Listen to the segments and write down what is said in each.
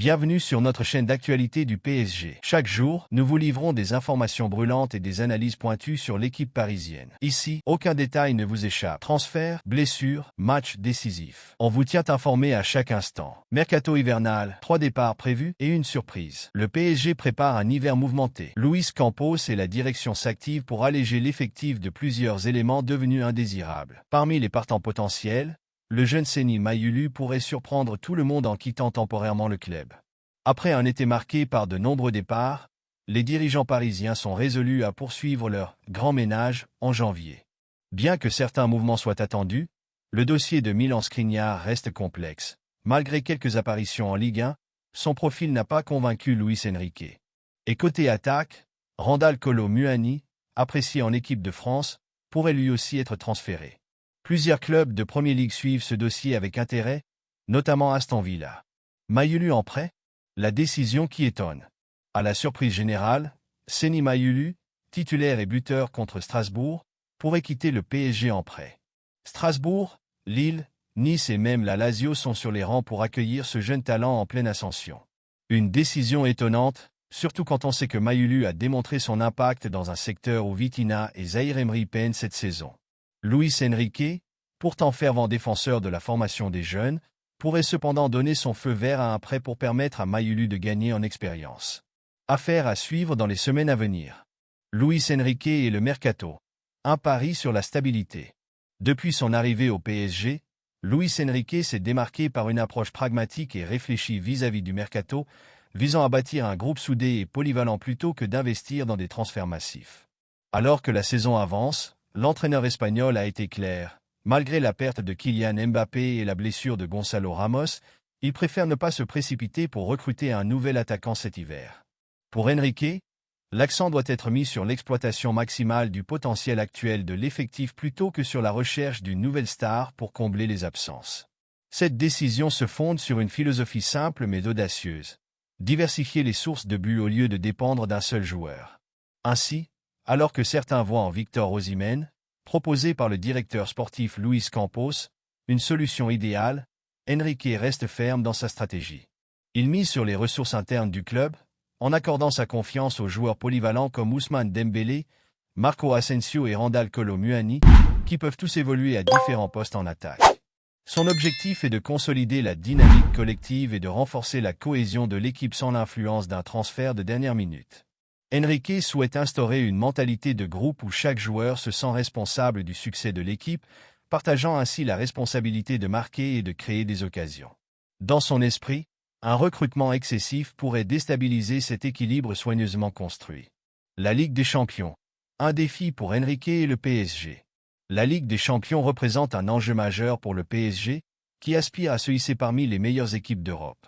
Bienvenue sur notre chaîne d'actualité du PSG. Chaque jour, nous vous livrons des informations brûlantes et des analyses pointues sur l'équipe parisienne. Ici, aucun détail ne vous échappe. Transfert, blessures, match décisif. On vous tient informé à chaque instant. Mercato hivernal, 3 départs prévus et une surprise. Le PSG prépare un hiver mouvementé. Luis Campos et la direction s'activent pour alléger l'effectif de plusieurs éléments devenus indésirables. Parmi les partants potentiels, le jeune Seny Mayulu pourrait surprendre tout le monde en quittant temporairement le club. Après un été marqué par de nombreux départs, les dirigeants parisiens sont résolus à poursuivre leur « grand ménage » en janvier. Bien que certains mouvements soient attendus, le dossier de Milan Skriniar reste complexe. Malgré quelques apparitions en Ligue 1, son profil n'a pas convaincu Luis Enrique. Et côté attaque, Randal Kolo Muani, apprécié en équipe de France, pourrait lui aussi être transféré. Plusieurs clubs de Premier League suivent ce dossier avec intérêt, notamment Aston Villa. Mayulu en prêt? La décision qui étonne. À la surprise générale, Seny Mayulu, titulaire et buteur contre Strasbourg, pourrait quitter le PSG en prêt. Strasbourg, Lille, Nice et même la Lazio sont sur les rangs pour accueillir ce jeune talent en pleine ascension. Une décision étonnante, surtout quand on sait que Mayulu a démontré son impact dans un secteur où Vitinha et Zaïre Emery peinent cette saison. Luis Enrique, pourtant fervent défenseur de la formation des jeunes, pourrait cependant donner son feu vert à un prêt pour permettre à Mayulu de gagner en expérience. Affaire à suivre dans les semaines à venir. Luis Enrique et le mercato. Un pari sur la stabilité. Depuis son arrivée au PSG, Luis Enrique s'est démarqué par une approche pragmatique et réfléchie vis-à-vis du mercato, visant à bâtir un groupe soudé et polyvalent plutôt que d'investir dans des transferts massifs. Alors que la saison avance, l'entraîneur espagnol a été clair. Malgré la perte de Kylian Mbappé et la blessure de Gonzalo Ramos, il préfère ne pas se précipiter pour recruter un nouvel attaquant cet hiver. Pour Enrique, l'accent doit être mis sur l'exploitation maximale du potentiel actuel de l'effectif plutôt que sur la recherche d'une nouvelle star pour combler les absences. Cette décision se fonde sur une philosophie simple mais audacieuse. Diversifier les sources de buts au lieu de dépendre d'un seul joueur. Ainsi, alors que certains voient en Victor Osimhen, proposé par le directeur sportif Luis Campos, une solution idéale, Enrique reste ferme dans sa stratégie. Il mise sur les ressources internes du club, en accordant sa confiance aux joueurs polyvalents comme Ousmane Dembélé, Marco Asensio et Randal Kolo Muani, qui peuvent tous évoluer à différents postes en attaque. Son objectif est de consolider la dynamique collective et de renforcer la cohésion de l'équipe sans l'influence d'un transfert de dernière minute. Enrique souhaite instaurer une mentalité de groupe où chaque joueur se sent responsable du succès de l'équipe, partageant ainsi la responsabilité de marquer et de créer des occasions. Dans son esprit, un recrutement excessif pourrait déstabiliser cet équilibre soigneusement construit. La Ligue des Champions. Un défi pour Enrique et le PSG. La Ligue des Champions représente un enjeu majeur pour le PSG, qui aspire à se hisser parmi les meilleures équipes d'Europe.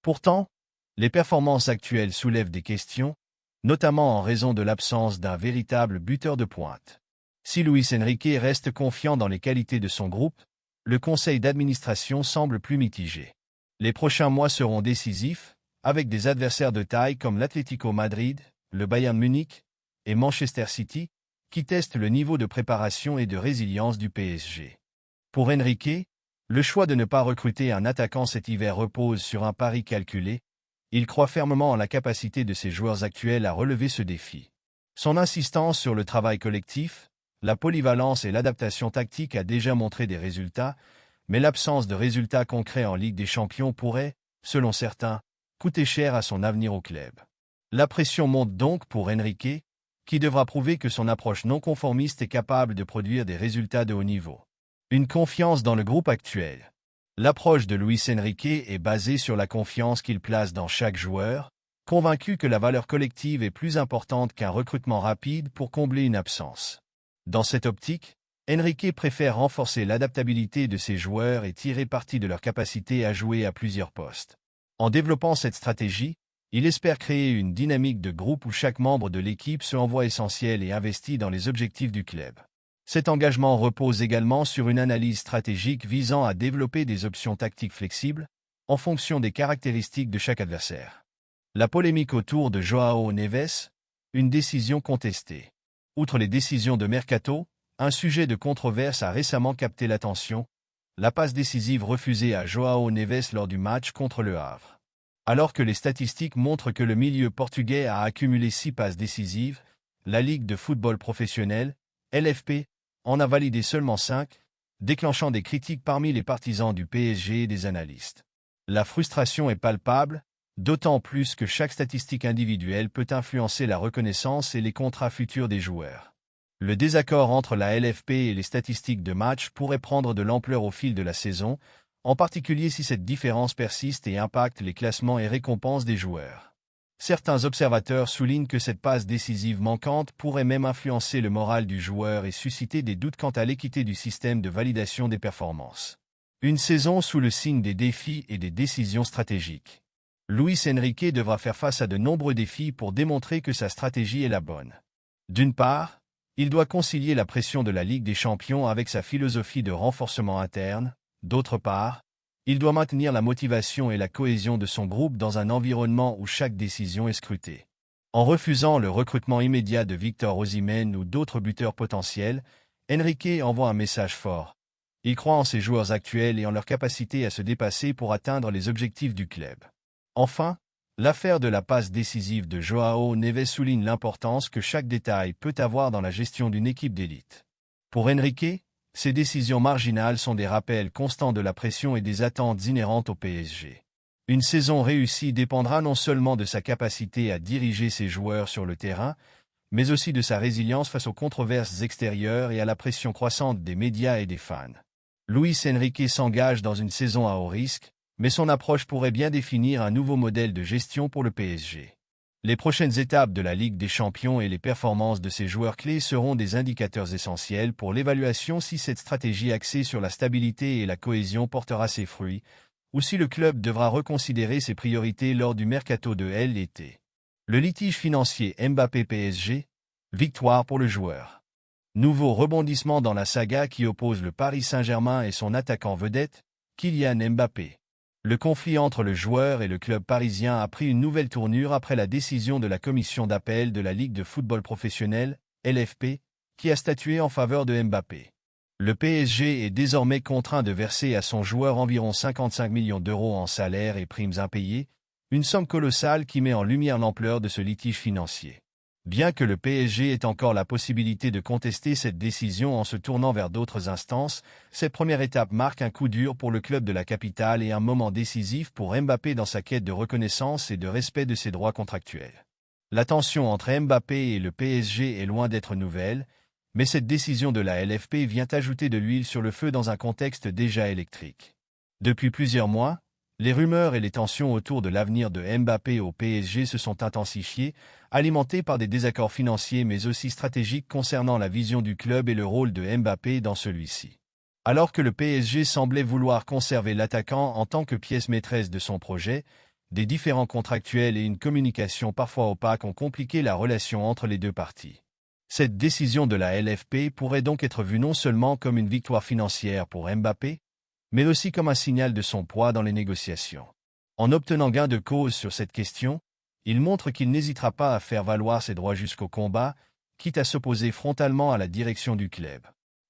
Pourtant, les performances actuelles soulèvent des questions, notamment en raison de l'absence d'un véritable buteur de pointe. Si Luis Enrique reste confiant dans les qualités de son groupe, le conseil d'administration semble plus mitigé. Les prochains mois seront décisifs, avec des adversaires de taille comme l'Atlético Madrid, le Bayern Munich et Manchester City, qui testent le niveau de préparation et de résilience du PSG. Pour Enrique, le choix de ne pas recruter un attaquant cet hiver repose sur un pari calculé. Il croit fermement en la capacité de ses joueurs actuels à relever ce défi. Son insistance sur le travail collectif, la polyvalence et l'adaptation tactique a déjà montré des résultats, mais l'absence de résultats concrets en Ligue des Champions pourrait, selon certains, coûter cher à son avenir au club. La pression monte donc pour Enrique, qui devra prouver que son approche non conformiste est capable de produire des résultats de haut niveau. Une confiance dans le groupe actuel. L'approche de Luis Enrique est basée sur la confiance qu'il place dans chaque joueur, convaincu que la valeur collective est plus importante qu'un recrutement rapide pour combler une absence. Dans cette optique, Enrique préfère renforcer l'adaptabilité de ses joueurs et tirer parti de leur capacité à jouer à plusieurs postes. En développant cette stratégie, il espère créer une dynamique de groupe où chaque membre de l'équipe se envoie essentiel et investi dans les objectifs du club. Cet engagement repose également sur une analyse stratégique visant à développer des options tactiques flexibles, en fonction des caractéristiques de chaque adversaire. La polémique autour de João Neves, une décision contestée. Outre les décisions de mercato, un sujet de controverse a récemment capté l'attention, la passe décisive refusée à João Neves lors du match contre Le Havre. Alors que les statistiques montrent que le milieu portugais a accumulé 6 passes décisives, la Ligue de football professionnel, LFP, en a validé seulement 5, déclenchant des critiques parmi les partisans du PSG et des analystes. La frustration est palpable, d'autant plus que chaque statistique individuelle peut influencer la reconnaissance et les contrats futurs des joueurs. Le désaccord entre la LFP et les statistiques de match pourrait prendre de l'ampleur au fil de la saison, en particulier si cette différence persiste et impacte les classements et récompenses des joueurs. Certains observateurs soulignent que cette passe décisive manquante pourrait même influencer le moral du joueur et susciter des doutes quant à l'équité du système de validation des performances. Une saison sous le signe des défis et des décisions stratégiques. Luis Enrique devra faire face à de nombreux défis pour démontrer que sa stratégie est la bonne. D'une part, il doit concilier la pression de la Ligue des Champions avec sa philosophie de renforcement interne. D'autre part, il doit maintenir la motivation et la cohésion de son groupe dans un environnement où chaque décision est scrutée. En refusant le recrutement immédiat de Victor Osimhen ou d'autres buteurs potentiels, Enrique envoie un message fort. Il croit en ses joueurs actuels et en leur capacité à se dépasser pour atteindre les objectifs du club. Enfin, l'affaire de la passe décisive de João Neves souligne l'importance que chaque détail peut avoir dans la gestion d'une équipe d'élite. Pour Enrique, ces décisions marginales sont des rappels constants de la pression et des attentes inhérentes au PSG. Une saison réussie dépendra non seulement de sa capacité à diriger ses joueurs sur le terrain, mais aussi de sa résilience face aux controverses extérieures et à la pression croissante des médias et des fans. Luis Enrique s'engage dans une saison à haut risque, mais son approche pourrait bien définir un nouveau modèle de gestion pour le PSG. Les prochaines étapes de la Ligue des Champions et les performances de ses joueurs clés seront des indicateurs essentiels pour l'évaluation si cette stratégie axée sur la stabilité et la cohésion portera ses fruits, ou si le club devra reconsidérer ses priorités lors du mercato de l'été. Le litige financier Mbappé-PSG, victoire pour le joueur. Nouveau rebondissement dans la saga qui oppose le Paris Saint-Germain et son attaquant vedette, Kylian Mbappé. Le conflit entre le joueur et le club parisien a pris une nouvelle tournure après la décision de la commission d'appel de la Ligue de football professionnel, LFP, qui a statué en faveur de Mbappé. Le PSG est désormais contraint de verser à son joueur environ 55 millions d'euros en salaires et primes impayées, une somme colossale qui met en lumière l'ampleur de ce litige financier. Bien que le PSG ait encore la possibilité de contester cette décision en se tournant vers d'autres instances, cette première étape marque un coup dur pour le club de la capitale et un moment décisif pour Mbappé dans sa quête de reconnaissance et de respect de ses droits contractuels. La tension entre Mbappé et le PSG est loin d'être nouvelle, mais cette décision de la LFP vient ajouter de l'huile sur le feu dans un contexte déjà électrique. Depuis plusieurs mois, les rumeurs et les tensions autour de l'avenir de Mbappé au PSG se sont intensifiées, alimentées par des désaccords financiers mais aussi stratégiques concernant la vision du club et le rôle de Mbappé dans celui-ci. Alors que le PSG semblait vouloir conserver l'attaquant en tant que pièce maîtresse de son projet, des différends contractuels et une communication parfois opaque ont compliqué la relation entre les deux parties. Cette décision de la LFP pourrait donc être vue non seulement comme une victoire financière pour Mbappé, mais aussi comme un signal de son poids dans les négociations. En obtenant gain de cause sur cette question, il montre qu'il n'hésitera pas à faire valoir ses droits jusqu'au combat, quitte à s'opposer frontalement à la direction du club.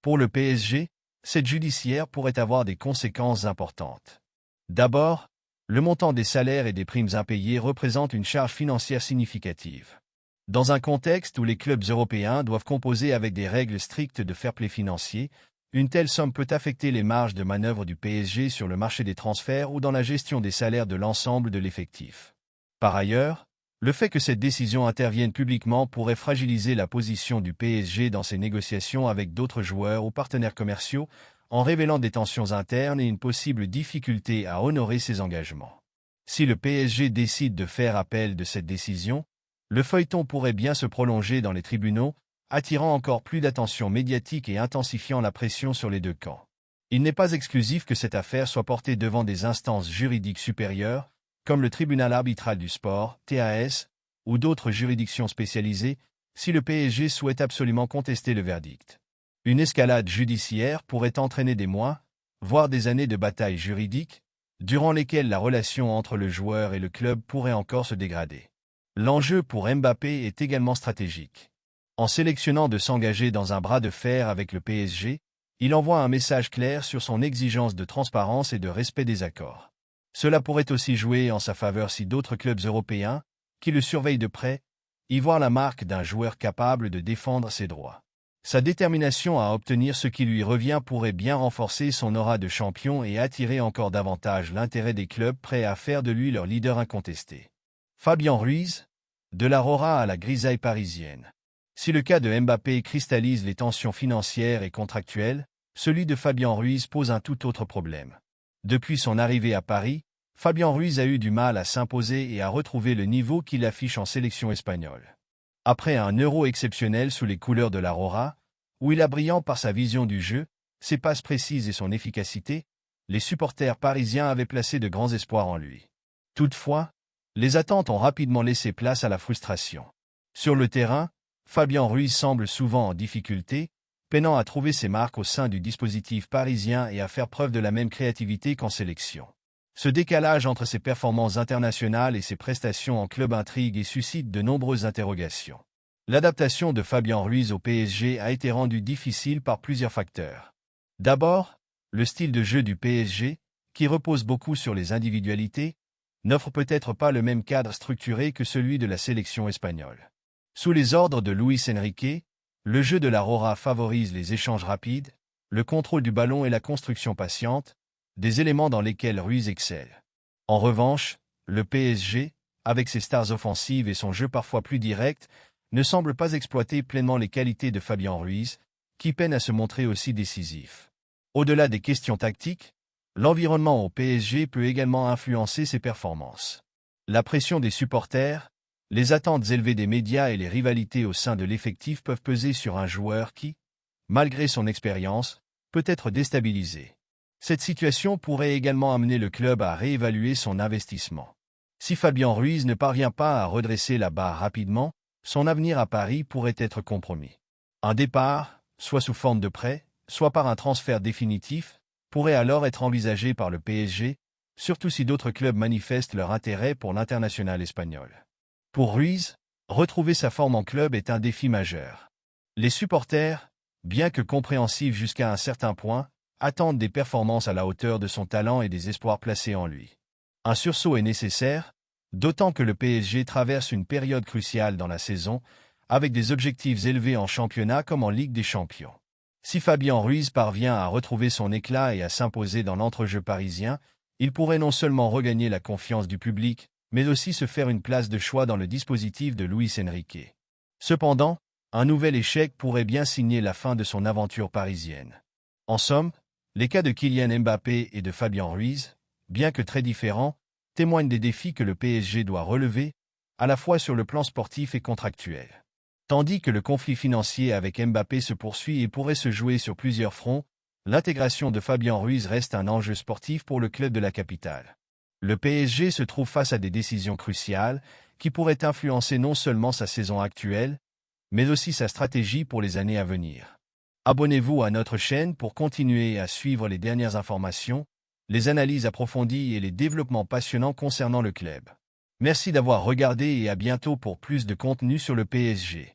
Pour le PSG, cette judiciaire pourrait avoir des conséquences importantes. D'abord, le montant des salaires et des primes impayées représente une charge financière significative. Dans un contexte où les clubs européens doivent composer avec des règles strictes de fair-play financier, une telle somme peut affecter les marges de manœuvre du PSG sur le marché des transferts ou dans la gestion des salaires de l'ensemble de l'effectif. Par ailleurs, le fait que cette décision intervienne publiquement pourrait fragiliser la position du PSG dans ses négociations avec d'autres joueurs ou partenaires commerciaux, en révélant des tensions internes et une possible difficulté à honorer ses engagements. Si le PSG décide de faire appel de cette décision, le feuilleton pourrait bien se prolonger dans les tribunaux, attirant encore plus d'attention médiatique et intensifiant la pression sur les deux camps. Il n'est pas exclusif que cette affaire soit portée devant des instances juridiques supérieures, comme le tribunal arbitral du sport, TAS, ou d'autres juridictions spécialisées, si le PSG souhaite absolument contester le verdict. Une escalade judiciaire pourrait entraîner des mois, voire des années de bataille juridique, durant lesquelles la relation entre le joueur et le club pourrait encore se dégrader. L'enjeu pour Mbappé est également stratégique. En sélectionnant de s'engager dans un bras de fer avec le PSG, il envoie un message clair sur son exigence de transparence et de respect des accords. Cela pourrait aussi jouer en sa faveur si d'autres clubs européens, qui le surveillent de près, y voient la marque d'un joueur capable de défendre ses droits. Sa détermination à obtenir ce qui lui revient pourrait bien renforcer son aura de champion et attirer encore davantage l'intérêt des clubs prêts à faire de lui leur leader incontesté. Fabian Ruiz, de la Rora à la grisaille parisienne. Si le cas de Mbappé cristallise les tensions financières et contractuelles, celui de Fabian Ruiz pose un tout autre problème. Depuis son arrivée à Paris, Fabian Ruiz a eu du mal à s'imposer et à retrouver le niveau qu'il affiche en sélection espagnole. Après un Euro exceptionnel sous les couleurs de la Rora, où il a brillant par sa vision du jeu, ses passes précises et son efficacité, les supporters parisiens avaient placé de grands espoirs en lui. Toutefois, les attentes ont rapidement laissé place à la frustration. Sur le terrain, Fabian Ruiz semble souvent en difficulté, peinant à trouver ses marques au sein du dispositif parisien et à faire preuve de la même créativité qu'en sélection. Ce décalage entre ses performances internationales et ses prestations en club intrigue et suscite de nombreuses interrogations. L'adaptation de Fabian Ruiz au PSG a été rendue difficile par plusieurs facteurs. D'abord, le style de jeu du PSG, qui repose beaucoup sur les individualités, n'offre peut-être pas le même cadre structuré que celui de la sélection espagnole. Sous les ordres de Luis Enrique, le jeu de la Rora favorise les échanges rapides, le contrôle du ballon et la construction patiente, des éléments dans lesquels Ruiz excelle. En revanche, le PSG, avec ses stars offensives et son jeu parfois plus direct, ne semble pas exploiter pleinement les qualités de Fabian Ruiz, qui peine à se montrer aussi décisif. Au-delà des questions tactiques, l'environnement au PSG peut également influencer ses performances. La pression des supporters, les attentes élevées des médias et les rivalités au sein de l'effectif peuvent peser sur un joueur qui, malgré son expérience, peut être déstabilisé. Cette situation pourrait également amener le club à réévaluer son investissement. Si Fabian Ruiz ne parvient pas à redresser la barre rapidement, son avenir à Paris pourrait être compromis. Un départ, soit sous forme de prêt, soit par un transfert définitif, pourrait alors être envisagé par le PSG, surtout si d'autres clubs manifestent leur intérêt pour l'international espagnol. Pour Ruiz, retrouver sa forme en club est un défi majeur. Les supporters, bien que compréhensifs jusqu'à un certain point, attendent des performances à la hauteur de son talent et des espoirs placés en lui. Un sursaut est nécessaire, d'autant que le PSG traverse une période cruciale dans la saison, avec des objectifs élevés en championnat comme en Ligue des Champions. Si Fabian Ruiz parvient à retrouver son éclat et à s'imposer dans l'entrejeu parisien, il pourrait non seulement regagner la confiance du public, mais aussi se faire une place de choix dans le dispositif de Luis Enrique. Cependant, un nouvel échec pourrait bien signer la fin de son aventure parisienne. En somme, les cas de Kylian Mbappé et de Fabian Ruiz, bien que très différents, témoignent des défis que le PSG doit relever, à la fois sur le plan sportif et contractuel. Tandis que le conflit financier avec Mbappé se poursuit et pourrait se jouer sur plusieurs fronts, l'intégration de Fabian Ruiz reste un enjeu sportif pour le club de la capitale. Le PSG se trouve face à des décisions cruciales qui pourraient influencer non seulement sa saison actuelle, mais aussi sa stratégie pour les années à venir. Abonnez-vous à notre chaîne pour continuer à suivre les dernières informations, les analyses approfondies et les développements passionnants concernant le club. Merci d'avoir regardé et à bientôt pour plus de contenu sur le PSG.